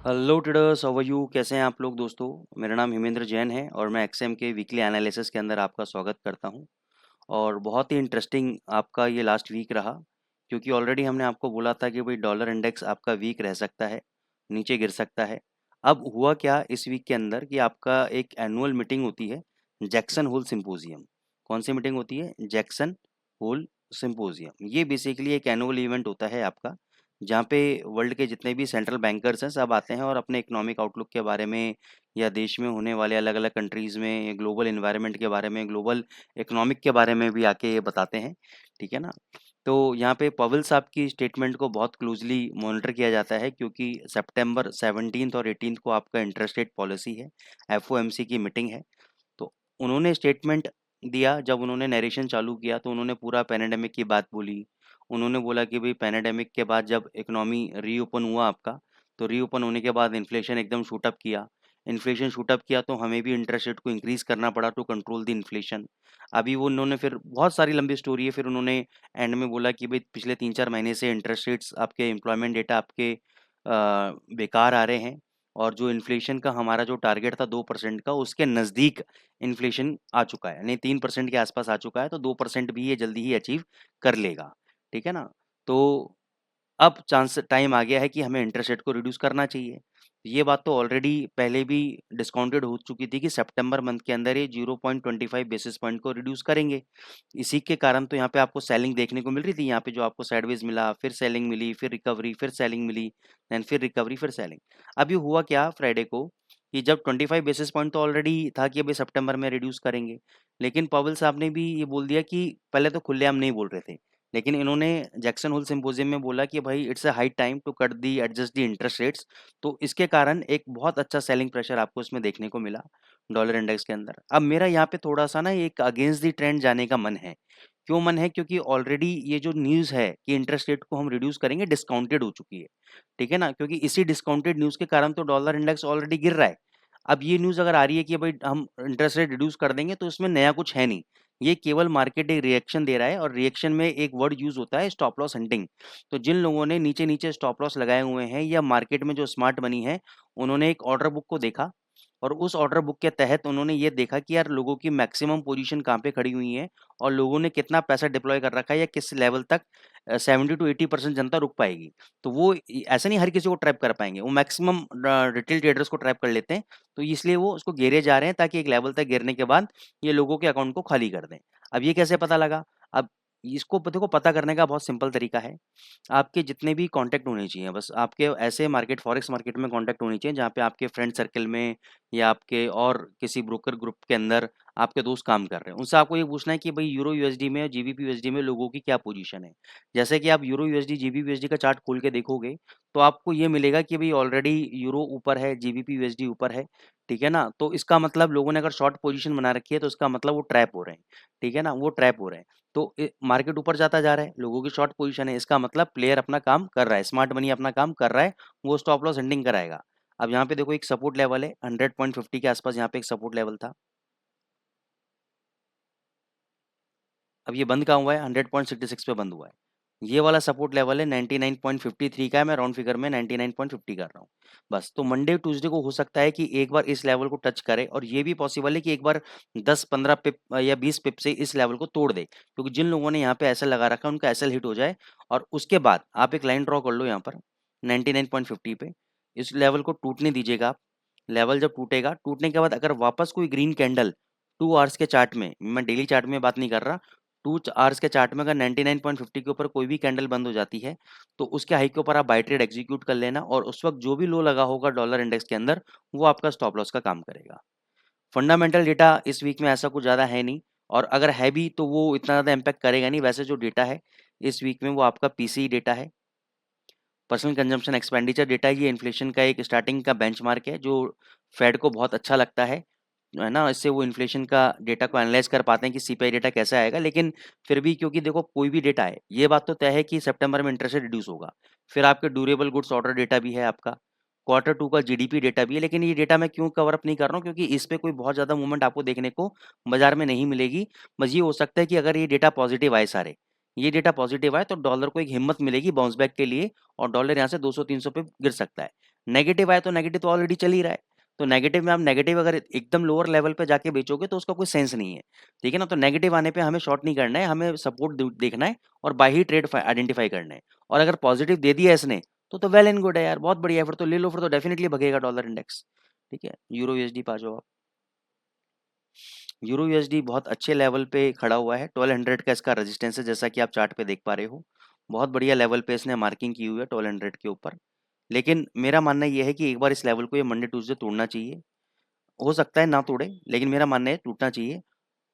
Hello traders, how are you? कैसे हैं आप लोग दोस्तों? मेरा नाम हिमेंद्र जैन है और मैं एक्सएम के वीकली एनालिसिस के अंदर आपका स्वागत करता हूं। और बहुत ही इंटरेस्टिंग आपका ये लास्ट वीक रहा, क्योंकि ऑलरेडी हमने आपको बोला था कि भाई डॉलर इंडेक्स आपका वीक रह सकता है, नीचे गिर सकता है। अब हुआ क्या इस वीक के अंदर कि आपका एक एनुअल मीटिंग होती है, जैक्सन होल सिंपोजियम। कौन सी मीटिंग होती है? Jackson Hole symposium. ये बेसिकली एक एनुअल इवेंट होता है आपका, जहाँ पे वर्ल्ड के जितने भी सेंट्रल बैंकर्स हैं सब आते हैं और अपने इकोनॉमिक आउटलुक के बारे में, या देश में होने वाले अलग अलग कंट्रीज़ में ग्लोबल इन्वायरमेंट के बारे में, ग्लोबल इकोनॉमिक के बारे में भी आके ये बताते हैं। ठीक है ना? तो यहाँ पे पवेल साहब की स्टेटमेंट को बहुत क्लोजली मॉनिटर किया जाता है, क्योंकि सितंबर 17 और 18 को आपका इंटरेस्ट रेट पॉलिसी है, एफओएमसी की मीटिंग है। तो उन्होंने स्टेटमेंट दिया, जब उन्होंने नरेशन चालू किया तो उन्होंने पूरा पैनेडेमिक की बात बोली। उन्होंने बोला कि भाई पैनेडेमिक के बाद जब इकोनॉमी रीओपन हुआ आपका, तो रीओपन होने के बाद इन्फ्लेशन एकदम शूटअप किया। इन्फ्लेशन शूटअप किया तो हमें भी इंटरेस्ट रेट को इंक्रीज करना पड़ा टू कंट्रोल द इन्फ्लेशन। अभी वो उन्होंने फिर बहुत सारी लंबी स्टोरी है, फिर उन्होंने एंड में बोला कि भाई पिछले 3-4 महीने से इंटरेस्ट रेट्स आपके एम्प्लॉयमेंट डेटा आपके बेकार आ रहे हैं, और जो इन्फ्लेशन का हमारा जो टारगेट था 2% का, उसके नज़दीक इन्फ्लेशन आ चुका है, यानी 3% के आसपास आ चुका है, तो 2% भी ये जल्दी ही अचीव कर लेगा। ठीक है ना? तो अब चांस टाइम आ गया है कि हमें इंटरेस्ट रेट को रिड्यूस करना चाहिए। ये बात तो ऑलरेडी पहले भी डिस्काउंटेड हो चुकी थी कि सितंबर मंथ के अंदर ये 0.25 बेसिस पॉइंट को रिड्यूस करेंगे। इसी के कारण तो यहाँ पे आपको सेलिंग देखने को मिल रही थी, यहाँ पे जो आपको साइडवेज मिला, फिर सेलिंग मिली, फिर रिकवरी, फिर सेलिंग मिली, देन फिर रिकवरी, फिर सेलिंग। अभी हुआ क्या फ्राइडे को, कि जब 25 बेसिस पॉइंट तो ऑलरेडी था कि अभी सितंबर में रिड्यूस करेंगे, लेकिन पॉवेल साहब ने भी ये बोल दिया कि पहले तो खुलेआम नहीं बोल रहे थे, लेकिन इन्होंने जैक्सन होल सिम्पोजियम में बोला कि भाई it's a high time to cut the adjust the interest rates. तो इसके कारण एक बहुत अच्छा सेलिंग प्रेशर आपको इसमें देखने को मिला डॉलर इंडेक्स के अंदर। अब मेरा यहाँ पे थोड़ा सा ना एक अगेंस्ट दी ट्रेंड जाने का मन है। क्यों मन है? क्योंकि ऑलरेडी ये जो न्यूज़ है कि इंटरेस्ट रेट को हम रिड्यूस करेंगे, डिस्काउंटेड हो चुकी है। ठीक है ना? क्योंकि इसी डिस्काउंटेड न्यूज़ के कारण तो डॉलर इंडेक्स ऑलरेडी गिर रहा है। अब ये न्यूज़ अगर आ रही है कि भाई हम इंटरेस्ट रेट रिड्यूस कर देंगे, तो इसमें नया कुछ है नहीं। ये केवल मार्केट एक रिएक्शन दे रहा है, और रिएक्शन में एक वर्ड यूज़ होता है, स्टॉप लॉस हंटिंग। तो जिन लोगों ने नीचे-नीचे स्टॉप लॉस लगाए हुए हैं, या मार्केट में जो स्मार्ट मनी है, उन्होंने एक ऑर्डर बुक को देखा, और उस ऑर्डर बुक के तहत उन्होंने ये देखा कि यार लोगों की मैक्सिमम पोजीशन कहाँ पे खड़ी हुई है, और लोगों ने कितना पैसा डिप्लॉय कर रखा है, या किस लेवल तक 70 टू 80% जनता रुक पाएगी। तो वो ऐसा नहीं हर किसी को ट्रैप कर पाएंगे, वो मैक्सिमम रिटेल ट्रेडर्स को ट्रैप कर लेते हैं। तो इसलिए वो उसको घेरे जा रहे हैं, ताकि एक लेवल तक गिरने के बाद ये लोगों के अकाउंट को खाली कर दें। अब ये कैसे पता लगा? अब इसको देखो, पता करने का बहुत सिंपल तरीका है। आपके जितने भी कॉन्टैक्ट होने चाहिए, बस आपके ऐसे मार्केट, फॉरेक्स मार्केट में कॉन्टैक्ट होने चाहिए जहाँ पे आपके फ्रेंड सर्कल में, या आपके और किसी ब्रोकर ग्रुप के अंदर आपके दोस्त काम कर रहे हैं। उनसे आपको ये पूछना है कि भाई यूरो यूएसडी में और जीबीपी यूएसडी में लोगों की क्या पोजीशन है। जैसे कि आप यूरो यूएसडी, जीबीपी यूएसडी का चार्ट खोल के देखोगे, तो आपको ये मिलेगा कि भाई ऑलरेडी यूरो ऊपर है, जीबीपी यूएसडी ऊपर है। ठीक है ना? तो इसका मतलब लोगों ने अगर शॉर्ट पोजीशन बना रखी है, तो इसका मतलब वो ट्रैप हो रहे हैं। ठीक है ना? वो ट्रैप हो रहे हैं। तो मार्केट ऊपर जाता जा रहा है, लोगों की शॉर्ट पोजीशन है, इसका मतलब प्लेयर अपना काम कर रहा है, स्मार्ट मनी अपना काम कर रहा है, वो स्टॉप लॉस एंडिंग कराएगा। अब यहाँ पे देखो एक सपोर्ट लेवल है 100.50 के आसपास, यहाँ पे एक सपोर्ट लेवल था। अब ये बंद कहाँ हुआ है? 100.66 पे बंद हुआ है। ये वाला सपोर्ट लेवल है 99.53 का है, मैं राउंड फिगर में 99.50 कर रहा हूँ। बस, तो मंडे ट्यूसडे को हो सकता है कि एक बार इस लेवल को टच करे, और ये भी पॉसिबल है कि एक बार 10-15 पिप या 20 पिप से इस लेवल को तोड़ दे, क्योंकि जिन लोगों ने यहाँ पे एसएल लगा रखा है उनका एसएल हिट हो जाए, और उसके बाद आप एक लाइन ड्रॉ कर लो यहाँ पर 99.50 पे। इस लेवल को टूटने दीजिएगा आप। लेवल जब टूटेगा, टूटने के बाद अगर वापस कोई ग्रीन कैंडल 2 आवर्स के चार्ट में, मैं डेली चार्ट में बात नहीं कर रहा, 2 आवर्स के चार्ट में अगर 99.50 के ऊपर कोई भी कैंडल बंद हो जाती है, तो उसके हाई के ऊपर आप बाय ट्रेड एग्जीक्यूट कर लेना, और उस वक्त जो भी लो लगा होगा डॉलर इंडेक्स के अंदर, वो आपका स्टॉप लॉस का काम करेगा। फंडामेंटल डेटा इस वीक में ऐसा कुछ ज़्यादा है नहीं, और अगर है भी तो वो इतना ज़्यादा इम्पैक्ट करेगा नहीं। वैसे जो डेटा है इस वीक में, वो आपका पीसीई डेटा है, पर्सनल कंजम्पशन एक्सपेंडिचर डेटा। ये इन्फ्लेशन का एक स्टार्टिंग का बेंचमार्क है, जो फेड को बहुत अच्छा लगता है ना? इससे वो इन्फ्लेशन का डेटा को एनालाइज कर पाते हैं कि सीपीआई डेटा कैसा आएगा। लेकिन फिर भी, क्योंकि देखो कोई भी डेटा है, ये बात तो तय है कि सितंबर में इंटरेस्ट रेट रिड्यूस होगा। फिर आपके ड्यूरेबल गुड्स ऑर्डर डेटा भी है, आपका क्वार्टर टू का जीडीपी डेटा भी है। लेकिन ये डेटा मैं क्यों कवर अप नहीं कर रहा हूँ? क्योंकि इस पे कोई बहुत ज़्यादा मूवमेंट आपको देखने को बाजार में नहीं मिलेगी। बस ये हो सकता है कि अगर ये डेटा पॉजिटिव आए सारे, ये डेटा पॉजिटिव आए, तो डॉलर को एक हिम्मत मिलेगी बाउंस बैक के लिए, और डॉलर यहाँ से 200-300 पे गिर सकता है। नेगेटिव आए तो नेगेटिव तो ऑलरेडी चल ही रहा है, तो नेगेटिव में आप नेगेटिव अगर एकदम लोअर लेवल पे जाके बेचोगे तो उसका कोई सेंस नहीं है, ठीक है ना। तो नेगेटिव आने पे हमें शॉर्ट नहीं करना है, हमें सपोर्ट देखना है और बाय ही ट्रेड आइडेंटिफाई करना है। और अगर पॉजिटिव दे दिया इसने तो वेल एंड गुड है यार, बहुत बढ़िया है, फिर तो ले लो, फिर तो डेफिनेटली भगेगा डॉलर इंडेक्स। ठीक है, यूरो यूएसडी पे आ जाओ आप। यूरो यूएसडी बहुत अच्छे लेवल पे खड़ा हुआ है, 1200 का इसका रेजिस्टेंस है, जैसा कि आप चार्ट पे देख पा रहे हो। बहुत बढ़िया लेवल पे इसने मार्किंग की हुई है 1200 के ऊपर। लेकिन मेरा मानना ये है कि एक बार इस लेवल को ये मंडे ट्यूसडे तोड़ना चाहिए। हो सकता है ना तोड़े, लेकिन मेरा मानना है टूटना चाहिए।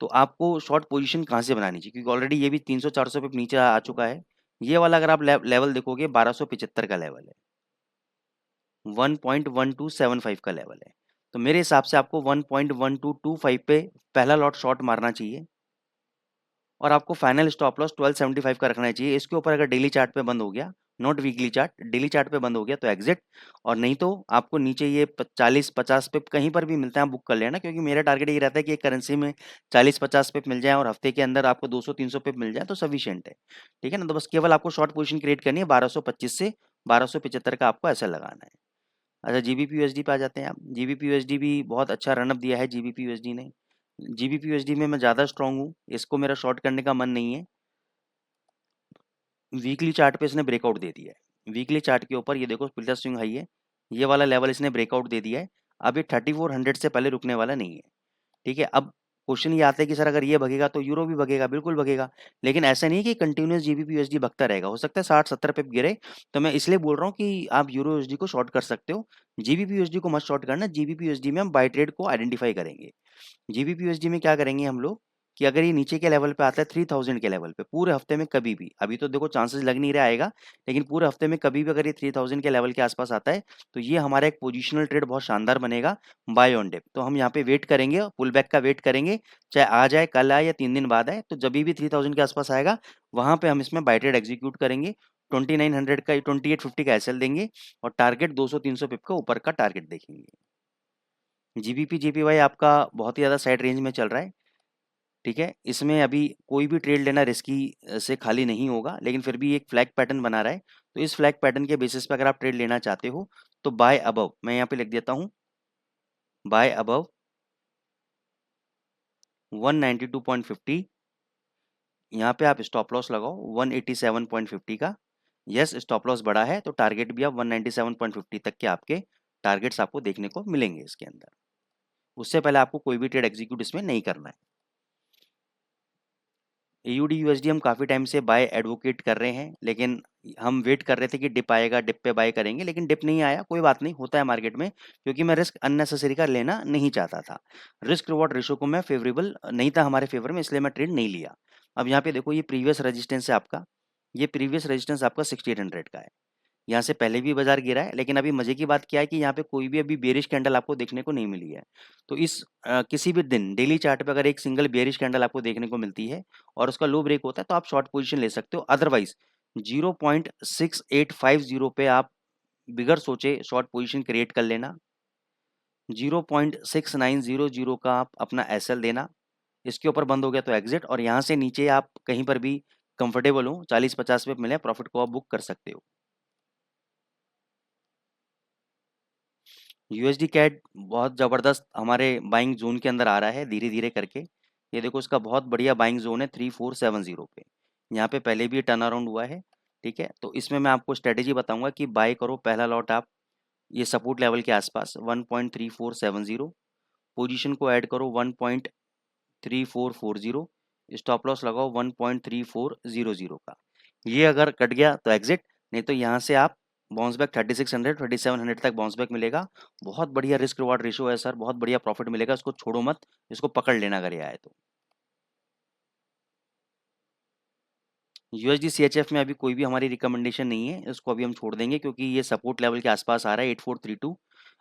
तो आपको शॉर्ट पोजीशन कहाँ से बनानी चाहिए, क्योंकि ऑलरेडी ये भी 300-400 पे नीचे आ चुका है। ये वाला अगर आप लेवल देखोगे 1275 का लेवल है, 1.1275 का लेवल है। तो मेरे हिसाब से आपको 1.1225 पे पहला लॉट शॉर्ट मारना चाहिए और आपको फाइनल स्टॉप लॉस 1275 का रखना चाहिए। इसके ऊपर अगर डेली चार्ट पे बंद हो गया, not weekly chart, daily chart पे बंद हो गया तो एग्जिट, और नहीं तो आपको नीचे ये 40-50 पे कहीं पर भी मिलता है आप बुक कर लेना, क्योंकि मेरा टारगेट ये रहता है कि एक करेंसी में 40-50 पे मिल जाए और हफ्ते के अंदर आपको 200-300 पे मिल जाए तो सफिशियंट है। ठीक है ना, तो बस केवल आपको शॉर्ट पोजीशन क्रिएट करनी है, 1225 से 1275 का आपको ऐसा लगाना है। अच्छा, जीबीपी यूएसडी पे आ जाते हैं आप। जीबीपी यूएसडी भी बहुत अच्छा रनअप दिया है जीबीपी यूएसडी ने। जीबीपी यूएसडी में मैं ज़्यादा स्ट्रांग हूँ, इसको मेरा शॉर्ट करने का मन नहीं है। वीकली चार्ट पे इसने ब्रेकआउट दे दिया है, वीकली चार्ट के ऊपर ये देखो स्प्लिटर स्विंग हाई है, ये वाला लेवल इसने ब्रेकआउट दे दिया है। अब ये 3400 से पहले रुकने वाला नहीं है। ठीक है, अब क्वेश्चन ये आता है कि सर अगर ये भगेगा तो यूरो भी भगेगा, बिल्कुल भगेगा, लेकिन ऐसा नहीं कि कंटिन्यूस जीबीपी यूएसडी भगता रहेगा, हो सकता है 60-70 पे गिरे। तो मैं इसलिए बोल रहा हूँ कि आप यूरो यूएसडी को शॉर्ट कर सकते हो, जीबीपी यूएसडी को मत शॉर्ट करना। जीबीपी यूएसडी में हम बाय ट्रेड को आइडेंटिफाई करेंगे। जीबीपी यूएसडी में क्या करेंगे हम लोग कि अगर ये नीचे के लेवल पे आता है 3000 के लेवल पे पूरे हफ्ते में कभी भी, अभी तो देखो चांसेस लग नहीं रहा आएगा, लेकिन पूरे हफ्ते में कभी भी अगर ये 3000 के लेवल के आसपास आता है तो ये हमारा एक पोजिशनल ट्रेड बहुत शानदार बनेगा बाय ऑन डिप। तो हम यहाँ पे वेट करेंगे, पुल बैक का वेट करेंगे, चाहे आज आए, कल आए या 3 दिन बाद आए, तो जब भी 3000 के आसपास आएगा वहां पे हम इसमें बाय ट्रेड एग्जीक्यूट करेंगे। 2900 का 2850 का एसएल देंगे और टारगेट 200-300 पिप का ऊपर का टारगेट देखेंगे। जीबीपी जेपीवाई आपका बहुत ही ज़्यादा साइड रेंज में चल रहा है। ठीक है, इसमें अभी कोई भी ट्रेड लेना रिस्की से खाली नहीं होगा, लेकिन फिर भी एक फ्लैग पैटर्न बना रहा है। तो इस फ्लैग पैटर्न के बेसिस पे अगर आप ट्रेड लेना चाहते हो तो बाय अबव, मैं यहाँ पे लिख देता हूँ, बाय अबव 192.50, यहाँ पे आप स्टॉप लॉस लगाओ 187.50 का। यस, स्टॉप लॉस बड़ा है तो टारगेट भी आप 197.50 तक के आपके टारगेट्स आपको देखने को मिलेंगे इसके अंदर। उससे पहले आपको कोई भी ट्रेड एग्जीक्यूट इसमें नहीं करना है। एयूडी यूएसडी हम काफ़ी टाइम से बाय एडवोकेट कर रहे हैं, लेकिन हम वेट कर रहे थे कि डिप आएगा, डिप पे बाय करेंगे, लेकिन डिप नहीं आया। कोई बात नहीं, होता है मार्केट में, क्योंकि मैं रिस्क अननेसेसरी का लेना नहीं चाहता था। रिस्क रिवॉर्ड रेशो को मैं फेवरेबल नहीं था हमारे फेवर में, इसलिए मैं ट्रेड नहीं लिया। अब यहाँ पे देखो ये प्रीवियस रेजिस्टेंस है आपका, ये प्रीवियस रेजिस्टेंस आपका 6800 का है। यहाँ से पहले भी बाजार गिरा है, लेकिन अभी मजे की बात क्या है कि यहाँ पे कोई भी अभी बेरिश कैंडल आपको देखने को नहीं मिली है। तो इस किसी भी दिन डेली चार्ट पे अगर एक सिंगल बेरिश कैंडल आपको देखने को मिलती है और उसका लो ब्रेक होता है तो आप शॉर्ट पोजीशन ले सकते हो। अदरवाइज 0.6850 पे आप बिगर सोचे शॉर्ट पोजीशन क्रिएट कर लेना। 0.6900 का आप अपना एसएल देना, इसके ऊपर बंद हो गया तो एग्जिट, और यहाँ से नीचे आप कहीं पर भी कंफर्टेबल हो 40-50 पे मिले प्रॉफिट को आप बुक कर सकते हो। यूएसडी कैड बहुत ज़बरदस्त हमारे बाइंग जोन के अंदर आ रहा है धीरे धीरे करके। ये देखो इसका बहुत बढ़िया बाइंग जोन है 3470 पे, यहाँ पे पहले भी टर्न अराउंड हुआ है। ठीक है, तो इसमें मैं आपको स्ट्रेटेजी बताऊंगा कि बाय करो पहला लॉट आप ये सपोर्ट लेवल के आसपास 1.3470, पोजीशन को ऐड करो 1.3440, स्टॉप लॉस लगाओ 1.3400 का। ये अगर कट गया तो एग्जिट, नहीं तो यहाँ से आप बाउंस बैक 3600 3700 तक बाउंस बैक मिलेगा। बहुत बढ़िया रिस्क रिवार्ड रेशो है सर, बहुत बढ़िया प्रॉफिट मिलेगा, इसको छोड़ो मत, इसको पकड़ लेना अगर ये आए तो। यूएसडी सीएचएफ में अभी कोई भी हमारी रिकमेंडेशन नहीं है, इसको अभी हम छोड़ देंगे क्योंकि ये सपोर्ट लेवल के आसपास आ रहा है 8432।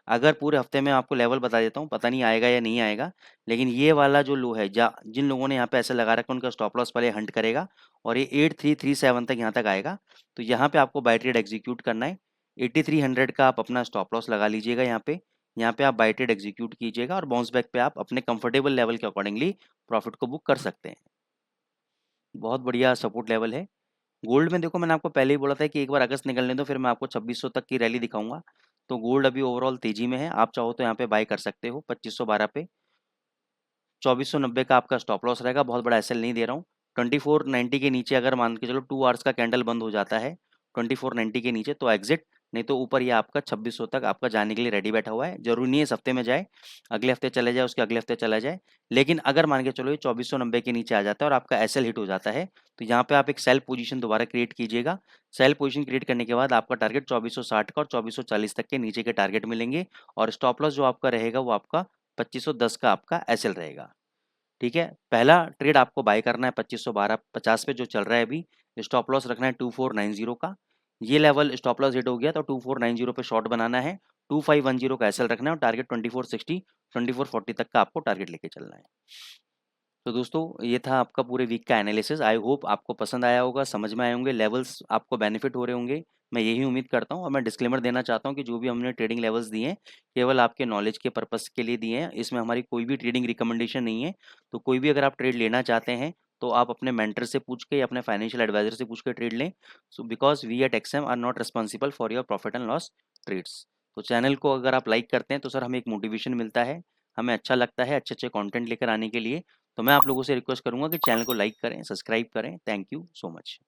अगर पूरे हफ्ते में आपको लेवल बता देता हूँ, पता नहीं आएगा या नहीं आएगा, लेकिन ये वाला जो लो है जा जिन लोगों ने यहाँ पे ऐसे लगा रखा है उनका स्टॉप लॉस पहले हंट करेगा और ये 8337 तक यहाँ तक आएगा। तो यहाँ पे आपको बाय ट्रेड एग्जीक्यूट करना है। 8300 का आप अपना स्टॉप लॉस लगा लीजिएगा यहाँ पे आप बाय ट्रेड एग्जीक्यूट कीजिएगा और बाउंस बैक पे आप अपने कंफर्टेबल लेवल के अकॉर्डिंगली प्रॉफिट को बुक कर सकते हैं। बहुत बढ़िया सपोर्ट लेवल है। गोल्ड में देखो मैंने आपको पहले ही बोला था कि एक बार अगस्त निकलने दो, फिर मैं आपको 2600 तक की रैली दिखाऊंगा। तो गोल्ड अभी ओवरऑल तेजी में है, आप चाहो तो यहाँ पे बाय कर सकते हो 2512 पे। 2490 का आपका स्टॉप लॉस रहेगा, बहुत बड़ा एसएल नहीं दे रहा हूँ। 2490 के नीचे अगर मान के चलो 2 आवर्स का कैंडल बंद हो जाता है 2490 के नीचे तो एग्जिट, नहीं तो ऊपर ये आपका 2600 तक आपका जाने के लिए रेडी बैठा हुआ है। जरूरी नहीं है इस हफ्ते में जाए, अगले हफ्ते चले जाए, उसके अगले हफ्ते चला जाए। लेकिन अगर मान के चलो ये 2490 के नीचे आ जाता है और आपका एसएल हिट हो जाता है तो यहाँ पे आप एक सेल पोजीशन दोबारा क्रिएट कीजिएगा। सेल पोजीशन क्रिएट करने के बाद आपका टारगेट 2460 का और 2440 तक के नीचे के टारगेट मिलेंगे, और स्टॉप लॉस जो आपका रहेगा वो आपका 2510 का आपका एसएल रहेगा। ठीक है, पहला ट्रेड आपको बाय करना है 2512.50 पे जो चल रहा है अभी। स्टॉप लॉस रखना है 2490 का, ये लेवल स्टॉप लॉस हिट हो गया तो 2490 पे शॉर्ट बनाना है। 2510 का एसएल रखना है और टारगेट 2460 2440 तक का आपको टारगेट लेके चलना है। तो दोस्तों ये था आपका पूरे वीक का एनालिसिस। आई होप आपको पसंद आया होगा, समझ में आए होंगे, लेवल्स आपको बेनिफिट हो रहे होंगे, मैं यही उम्मीद करता हूँ। और मैं डिस्क्लेमर देना चाहता हूँ कि जो भी हमने ट्रेडिंग लेवल्स दिए हैं केवल आपके नॉलेज के पर्पस के लिए दिए हैं, इसमें हमारी कोई भी ट्रेडिंग रिकमेंडेशन नहीं है। तो कोई भी अगर आप ट्रेड लेना चाहते हैं तो आप अपने मेंटर से पूछ के या अपने फाइनेंशियल एडवाइजर से पूछ के ट्रेड लें। So because we at XM are not responsible for your profit and loss trades. तो चैनल को अगर आप लाइक करते हैं तो सर हमें एक मोटिवेशन मिलता है, हमें अच्छा लगता है अच्छे अच्छे कंटेंट लेकर आने के लिए। तो मैं आप लोगों से रिक्वेस्ट करूंगा कि चैनल को लाइक करें, सब्सक्राइब करें। Thank you so much.